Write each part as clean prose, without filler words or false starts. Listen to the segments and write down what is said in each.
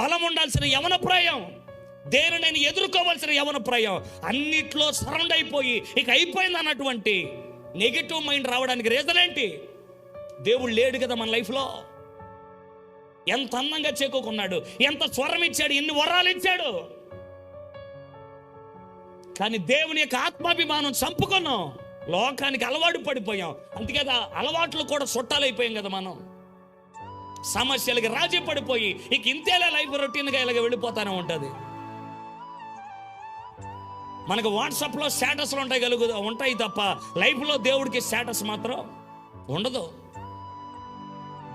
బలం ఉండాల్సిన యవన ప్రాయం, దేనినైనా ఎదుర్కోవాల్సిన యవన ప్రాయం, అన్నిట్లో సరౌండ్ అయిపోయి ఇక అయిపోయింది అన్నటువంటి నెగిటివ్ మైండ్ రావడానికి రీజన్ ఏంటి? దేవుడు లేడు కదా మన లైఫ్లో. ఎంత అందంగా చేకూకున్నాడు, ఎంత స్వరం ఇచ్చాడు, ఎన్ని వరాలు ఇచ్చాడు, కానీ దేవుని యొక్క ఆత్మాభిమానం చంపుకున్నాం, లోకానికి అలవాటు పడిపోయాం. అందుకే అలవాట్లు కూడా చుట్టాలైపోయాం కదా మనం. సమస్యలకి రాజీ పడిపోయి ఇక ఇంతేలా లైఫ్ రొటీన్గా ఇలాగ వెళ్ళిపోతానే ఉంటుంది. మనకు వాట్సాప్లో స్టేటస్లు ఉంటాయి తప్ప లైఫ్లో దేవుడికి స్టేటస్ మాత్రం ఉండదు.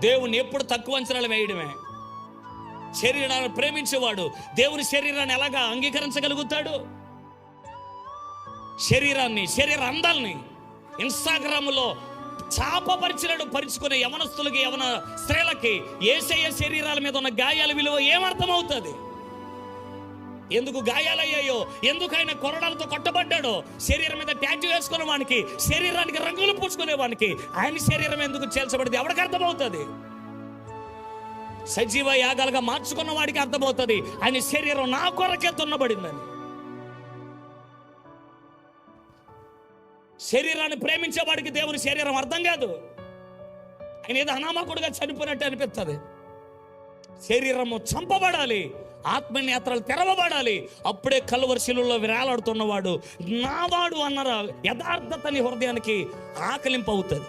దేవుని ఎప్పుడు తక్కువ అంచనాలు వేయడమే. శరీరాన్ని ప్రేమించేవాడు దేవుని శరీరాన్ని ఎలాగా అంగీకరించగలుగుతాడు? శరీర అందాల్ని ఇన్స్టాగ్రామ్లో చాపపరిచినట్టు పరుచుకునే యవనస్తులకి, యవన స్త్రీలకి యేసయ్య శరీరాల మీద ఉన్న గాయాల విలువ ఏమర్థమవుతుంది? ఎందుకు గాయాలయ్యాయో, ఎందుకు ఆయన కొరడాలతో కొట్టబడ్డాడో, శరీరం మీద ట్యాటూ వేసుకునే వానికి, శరీరానికి రంగులు పూసుకునే వానికి ఆయన శరీరం ఎందుకు చేల్చబడింది ఎవరికి అర్థమవుతుంది? సజీవ యాగాలుగా మార్చుకున్న వాడికి అర్థమవుతుంది ఆయన శరీరం నా కొరకే తున్నబడిందని. శరీరాన్ని ప్రేమించేవాడికి దేవుని శరీరం అర్థం కాదు. ఆయన ఏదో అనామకుడుగా చనిపోయినట్టు అనిపిస్తుంది. శరీరము చంపబడాలి, ఆత్మనేత్రాలు తెరవబడాలి. అప్పుడే కలువరి శిలువలో వేలాడుతున్నవాడు నావాడు అన్న యథార్థత నీ హృదయానికి ఆకలింపు అవుతుంది.